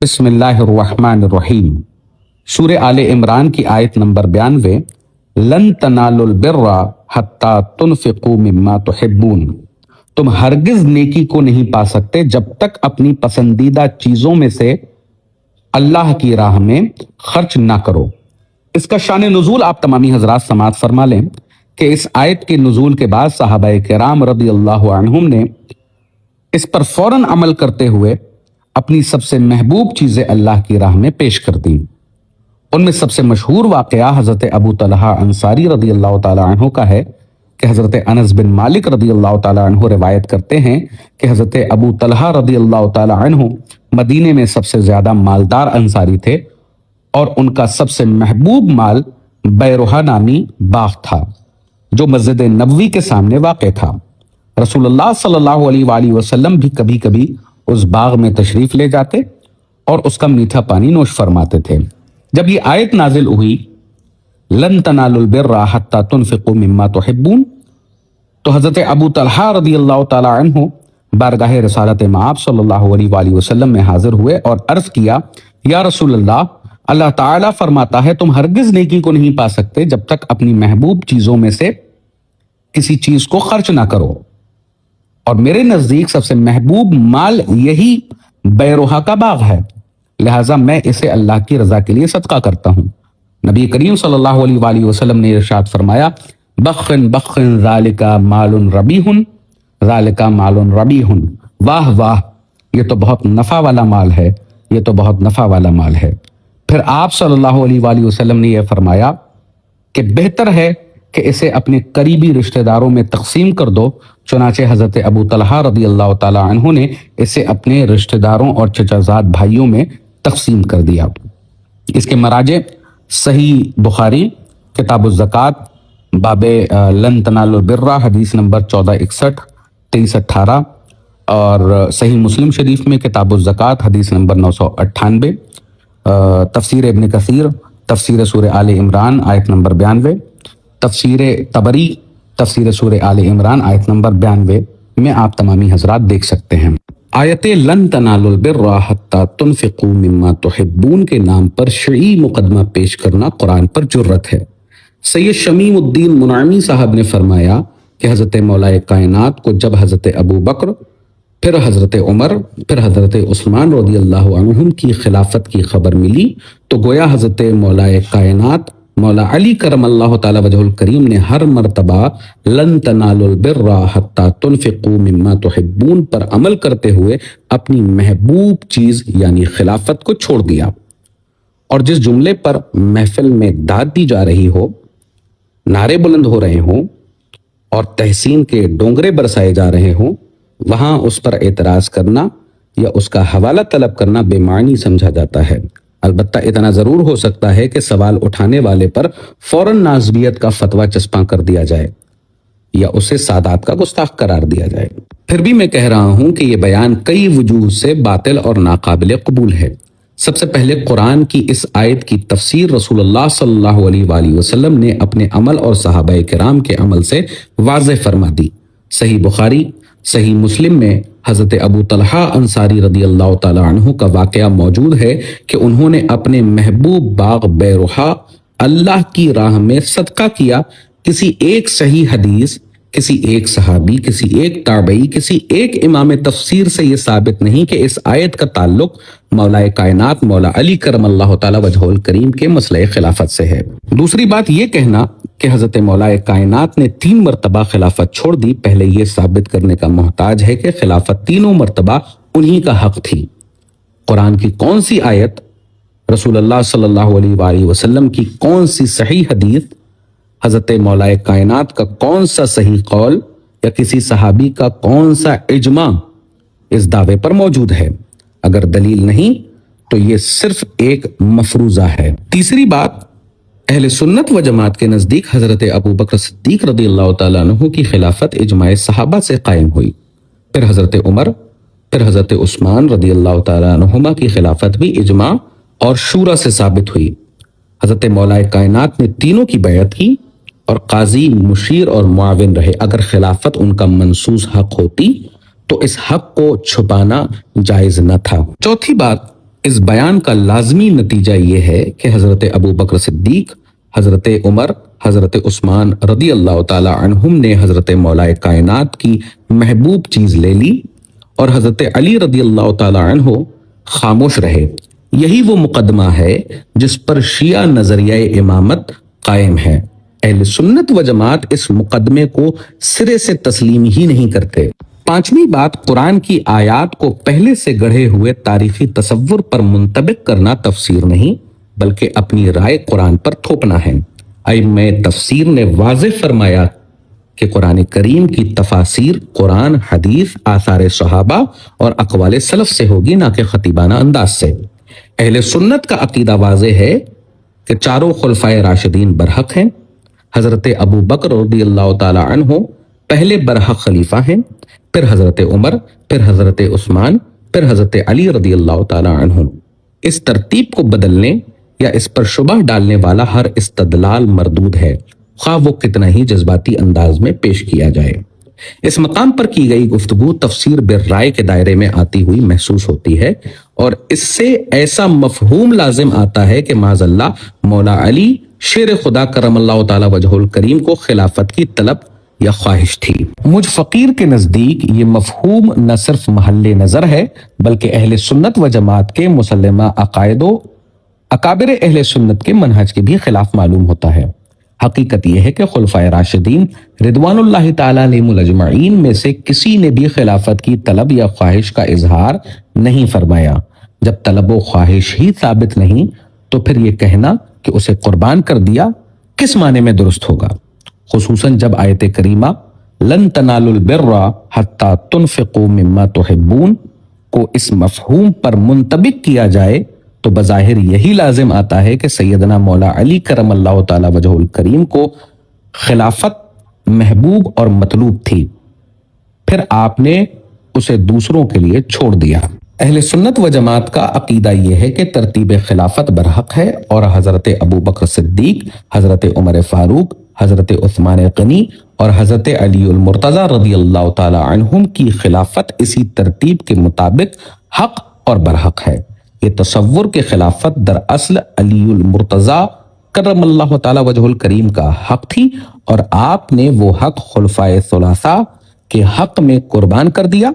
بسم اللہ الرحمن الرحیم۔ سورہ آل عمران کی آیت نمبر 92۔ لن تنالوا البر حتی تنفقوا مما تحبون۔ تم ہرگز نیکی کو نہیں پا سکتے جب تک اپنی پسندیدہ چیزوں میں سے اللہ کی راہ میں خرچ نہ کرو۔ اس کا شان نزول آپ تمامی حضرات سماعت فرما لیں کہ اس آیت کے نزول کے بعد صحابہ کرام رضی اللہ عنہم نے اس پر فوراً عمل کرتے ہوئے اپنی سب سے محبوب چیزیں اللہ کی راہ میں پیش کر دیں۔ ان میں سب سے مشہور واقعہ حضرت ابو طلحہ انصاری رضی اللہ تعالی عنہ کا ہے کہ حضرت انس بن مالک رضی اللہ تعالی عنہ روایت کرتے ہیں کہ حضرت ابو طلحہ رضی اللہ تعالی عنہ مدینے میں سب سے زیادہ مالدار انصاری تھے اور ان کا سب سے محبوب مال بیروحہ نامی باغ تھا جو مسجد نبوی کے سامنے واقع تھا۔ رسول اللہ صلی اللہ علیہ وآلہ وسلم بھی کبھی کبھی اس باغ میں تشریف لے جاتے اور اس کا میٹھا پانی نوش فرماتے تھے۔ جب یہ آیت نازل ہوئی لن تنالوا البر حتی تنفقوا مما تحبون، تو حضرت ابو طلحہ رضی اللہ تعالی عنہ بارگاہ رسالت مآب صلی اللہ علیہ وآلہ وسلم میں حاضر ہوئے اور عرض کیا، یا رسول اللہ، اللہ تعالیٰ فرماتا ہے تم ہرگز نیکی کو نہیں پا سکتے جب تک اپنی محبوب چیزوں میں سے کسی چیز کو خرچ نہ کرو، اور میرے نزدیک سب سے محبوب مال یہی بیروحہ کا باغ ہے، لہٰذا میں اسے اللہ کی رضا کے لیے صدقہ کرتا ہوں۔ نبی کریم صلی اللہ علیہ وآلہ وسلم نے ارشاد فرمایا، بخن بخن ذالک مال ربیح، ذالک مال ربیح، واہ واہ، یہ تو بہت نفع والا مال ہے، یہ تو بہت نفع والا مال ہے۔ پھر آپ صلی اللہ علیہ وآلہ وسلم نے یہ فرمایا کہ بہتر ہے کہ اسے اپنے قریبی رشتہ داروں میں تقسیم کر دو، چنانچہ حضرت ابو طلحہ رضی اللہ تعالی عنہ نے اسے اپنے رشتہ داروں اور چچا زاد بھائیوں میں تقسیم کر دیا۔ اس کے مراجع صحیح بخاری کتاب الزکوٰۃ باب لن تنالوا البر حدیث نمبر 1461 2318، اور صحیح مسلم شریف میں کتاب الزکوٰۃ حدیث نمبر 998، تفسیر ابن کثیر تفسیر سورہ آل عمران آیت نمبر 92، تفسیر طبری تفسیر سورہ آل عمران آیت نمبر 92 میں آپ تمامی حضرات دیکھ سکتے ہیں۔ آیت لن تنالوا البر حتی تنفقوا مما تحبون کے نام پر شرعی مقدمہ پیش کرنا قرآن پر جرت ہے۔ سید شمیم الدین منعمی صاحب نے فرمایا کہ حضرت مولا کائنات کو جب حضرت ابو بکر، پھر حضرت عمر، پھر حضرت عثمان رضی اللہ عنہم کی خلافت کی خبر ملی تو گویا حضرت مولا کائنات مولا علی کرم اللہ تعالی وجہ الکریم نے ہر مرتبہ لن تنالوا البر حتی تنفقوا مما تحبون پر عمل کرتے ہوئے اپنی محبوب چیز یعنی خلافت کو چھوڑ دیا، اور جس جملے پر محفل میں داد دی جا رہی ہو، نعرے بلند ہو رہے ہوں اور تحسین کے ڈونگرے برسائے جا رہے ہوں، وہاں اس پر اعتراض کرنا یا اس کا حوالہ طلب کرنا بے معنی سمجھا جاتا ہے۔ البتہ اتنا ضرور ہو سکتا ہے کہ سوال اٹھانے والے پر فوراً نازبیت کا فتویٰ چسپاں کر دیا جائے یا اسے سادات کا گستاخ قرار دیا جائے۔ پھر بھی میں کہہ رہا ہوں کہ یہ بیان کئی وجوہ سے باطل اور ناقابل قبول ہے۔ سب سے پہلے قرآن کی اس آیت کی تفسیر رسول اللہ صلی اللہ علیہ وآلہ وسلم نے اپنے عمل اور صحابہ کرام کے عمل سے واضح فرما دی۔ صحیح بخاری صحیح مسلم میں حضرت ابو طلحہ انصاری رضی اللہ تعالی عنہ کا واقعہ موجود ہے کہ انہوں نے اپنے محبوب باغ بیروحہ اللہ کی راہ میں صدقہ کیا۔ کسی ایک صحیح حدیث، کسی ایک صحابی، کسی ایک تابعی، کسی ایک امام تفسیر سے یہ ثابت نہیں کہ اس آیت کا تعلق مولا کائنات مولا علی کرم اللہ تعالی وجہ الکریم کے مسئلہ خلافت سے ہے۔ دوسری بات یہ کہنا کہ حضرت مولا کائنات نے 3 مرتبہ خلافت چھوڑ دی، پہلے یہ ثابت کرنے کا محتاج ہے کہ خلافت تینوں مرتبہ انہی کا حق تھی۔ قرآن کی کون سی آیت، رسول اللہ صلی اللہ علیہ وآلہ وسلم کی کون سی صحیح حدیث، حضرت مولا کائنات کا کون سا صحیح قول یا کسی صحابی کا کون سا اجماع اس دعوے پر موجود ہے؟ اگر دلیل نہیں تو یہ صرف ایک مفروضہ ہے۔ تیسری بات، اہل سنت و جماعت کے نزدیک حضرت ابو بکر صدیق رضی اللہ تعالیٰ عنہ کی خلافت اجماع صحابہ سے قائم ہوئی، پھر حضرت عمر، پھر حضرت عثمان رضی اللہ تعالیٰ عنہما کی خلافت بھی اجماع اور شورا سے ثابت ہوئی۔ حضرت مولا کائنات نے تینوں کی بیعت کی اور قاضی، مشیر اور معاون رہے۔ اگر خلافت ان کا منصوص حق ہوتی تو اس حق کو چھپانا جائز نہ تھا۔ چوتھی بات، اس بیان کا لازمی نتیجہ یہ ہے کہ حضرت ابو بکر صدیق، حضرت عمر، حضرت عثمان رضی اللہ تعالی عنہم نے حضرت مولا کائنات کی محبوب چیز لے لی اور حضرت علی رضی اللہ تعالی عنہ خاموش رہے۔ یہی وہ مقدمہ ہے جس پر شیعہ نظریہ امامت قائم ہے۔ اہل سنت و جماعت اس مقدمے کو سرے سے تسلیم ہی نہیں کرتے۔ پانچویں بات، قرآن کی آیات کو پہلے سے گڑھے ہوئے تاریخی تصور پر منطبق کرنا تفسیر نہیں بلکہ اپنی رائے قرآن پر تھوپنا ہے۔ ائمہ تفسیر نے واضح فرمایا کہ قرآن کریم کی تفاسیر قرآن، حدیث، آثار صحابہ اور اقوال سلف سے ہوگی، نہ کہ خطیبانہ انداز سے۔ اہل سنت کا عقیدہ واضح ہے کہ چاروں خلفائے راشدین برحق ہیں۔ حضرت ابو بکر رضی اللہ تعالی عنہ پہلے برحق خلیفہ ہیں، پھر حضرت عمر، پھر حضرت عثمان، پھر حضرت علی رضی اللہ تعالی عنہ۔ اس ترتیب کو بدلنے یا اس پر شبہ ڈالنے والا ہر استدلال مردود ہے، خواہ وہ کتنا ہی جذباتی انداز میں پیش کیا جائے۔ اس مقام پر کی گئی گفتگو تفسیر بالرائے کے دائرے میں آتی ہوئی محسوس ہوتی ہے اور اس سے ایسا مفہوم لازم آتا ہے کہ معاذ اللہ مولا علی شیر خدا کرم اللہ تعالی وجہ الکریم کو خلافت کی طلب یا خواہش تھی۔ مجھ فقیر کے نزدیک یہ مفہوم نہ صرف محل نظر ہے بلکہ اہل سنت و جماعت کے مسلمہ عقائد و اکابر اہل سنت کے منہج کے بھی خلاف معلوم ہوتا ہے۔ حقیقت یہ ہے کہ خلفائے راشدین رضوان اللہ تعالی علیہم اجمعین میں سے کسی نے بھی خلافت کی طلب یا خواہش کا اظہار نہیں فرمایا۔ جب طلب و خواہش ہی ثابت نہیں تو پھر یہ کہنا کہ اسے قربان کر دیا کس معنی میں درست ہوگا؟ خصوصاً جب آیت کریمہ لن تنالوا البر حتی تنفقوا مما تحبون کو اس مفہوم پر منطبق کیا جائے تو بظاہر یہی لازم آتا ہے کہ سیدنا مولا علی کرم اللہ تعالی وجہ الکریم کو خلافت محبوب اور مطلوب تھی، پھر آپ نے اسے دوسروں کے لیے چھوڑ دیا۔ اہل سنت و جماعت کا عقیدہ یہ ہے کہ ترتیب خلافت برحق ہے اور حضرت ابو بکر صدیق، حضرت عمر فاروق، حضرت عثمان غنی اور حضرت علی المرتضی رضی اللہ تعالی عنہم کی خلافت اسی ترتیب کے مطابق حق اور برحق ہے۔ یہ تصور کہ خلافت دراصل علی المرتضی کرم اللہ تعالی وجہ الکریم کا حق تھی اور آپ نے وہ حق خلفائے ثلاثہ کے حق میں قربان کر دیا،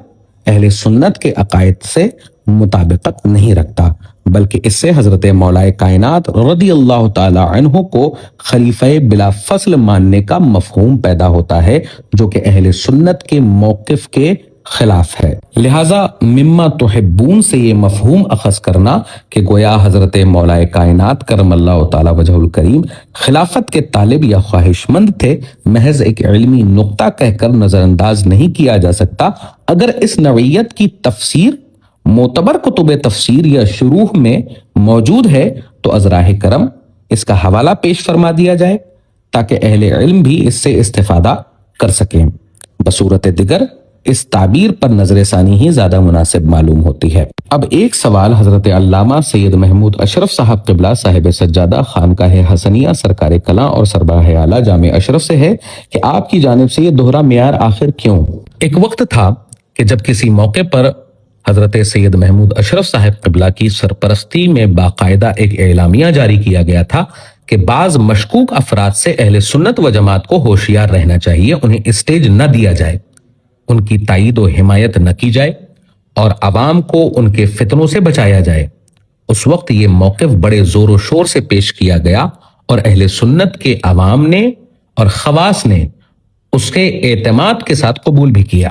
اہل سنت کے عقائد سے مطابقت نہیں رکھتا، بلکہ اس سے حضرت مولا کائنات رضی اللہ تعالی عنہ کو خلیفہ بلا فصل ماننے کا مفہوم پیدا ہوتا ہے جو کہ اہل سنت کے موقف کے خلاف ہے۔ لہٰذا مما تحبون سے یہ مفہوم اخذ کرنا کہ گویا حضرت مولا کائنات کرم اللہ تعالی وجہ الکریم خلافت کے طالب یا خواہش مند تھے، محض ایک علمی نقطہ کہہ کر نظر انداز نہیں کیا جا سکتا۔ اگر اس نوعیت کی تفسیر معتبر کتب تفسیر یا شروح میں موجود ہے تو از راہ کرم اس کا حوالہ پیش فرما دیا جائے تاکہ اہل علم بھی اس سے استفادہ کر سکیں۔ بصورت دیگر اس تعبیر پر نظر ثانی ہی زیادہ مناسب معلوم ہوتی ہے۔ اب ایک سوال حضرت علامہ سید محمود اشرف صاحب قبلہ صاحب سجادہ خانقاہ حسنیہ سرکار کلاں اور سربراہ اعلیٰ جامع اشرف سے ہے کہ آپ کی جانب سے یہ دوہرا معیار آخر کیوں؟ ایک وقت تھا کہ جب کسی موقع پر حضرت سید محمود اشرف صاحب قبلہ کی سرپرستی میں باقاعدہ ایک اعلامیہ جاری کیا گیا تھا کہ بعض مشکوک افراد سے اہل سنت و جماعت کو ہوشیار رہنا چاہیے، انہیں اسٹیج نہ دیا جائے، ان کی تائید و حمایت نہ کی جائے اور عوام کو ان کے فتنوں سے بچایا جائے۔ اس وقت یہ موقف بڑے زور و شور سے پیش کیا گیا اور اہل سنت کے عوام نے اور خواص نے اس کے اعتماد کے ساتھ قبول بھی کیا۔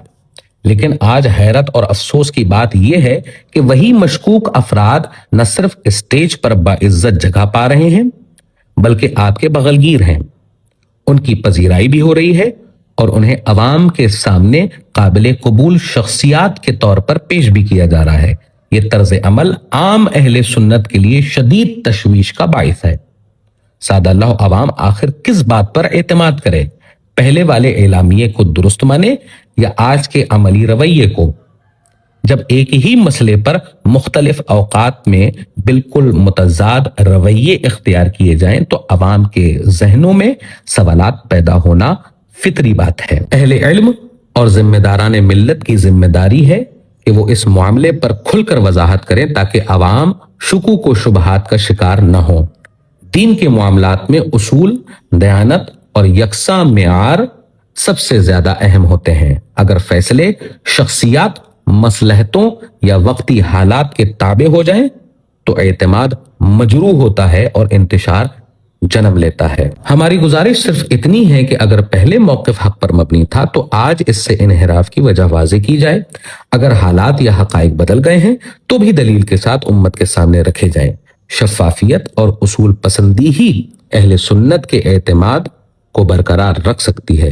لیکن آج حیرت اور افسوس کی بات یہ ہے کہ وہی مشکوک افراد نہ صرف اسٹیج پر باعزت جگہ پا رہے ہیں بلکہ آپ کے بغلگیر ہیں، ان کی پذیرائی بھی ہو رہی ہے اور انہیں عوام کے سامنے قابل قبول شخصیات کے طور پر پیش بھی کیا جا رہا ہے۔ یہ طرز عمل عام اہل سنت کے لیے شدید تشویش کا باعث ہے۔ سادہ اللہ عوام آخر کس بات پر اعتماد کرے؟ پہلے والے اعلامیے کو درست مانے یا آج کے عملی رویے کو؟ جب ایک ہی مسئلے پر مختلف اوقات میں بالکل متضاد رویے اختیار کیے جائیں تو عوام کے ذہنوں میں سوالات پیدا ہونا فطری بات ہے۔ اہل علم اور ذمہ داران ملت کی ذمہ داری ہے کہ وہ اس معاملے پر کھل کر وضاحت کریں تاکہ عوام شکوک و شبہات کا شکار نہ ہو۔ دین کے معاملات میں اصول، دیانت اور یکساں معیار سب سے زیادہ اہم ہوتے ہیں۔ اگر فیصلے شخصیات، مصلحتوں یا وقتی حالات کے تابع ہو جائیں تو اعتماد مجروح ہوتا ہے اور انتشار جنم لیتا ہے۔ ہماری گزارش صرف اتنی ہے کہ اگر پہلے موقف حق پر مبنی تھا تو آج اس سے انحراف کی وجہ واضح کی جائے۔ اگر حالات یا حقائق بدل گئے ہیں تو بھی دلیل کے ساتھ امت کے سامنے رکھے جائیں۔ شفافیت اور اصول پسندی ہی اہل سنت کے اعتماد کو برقرار رکھ سکتی ہے۔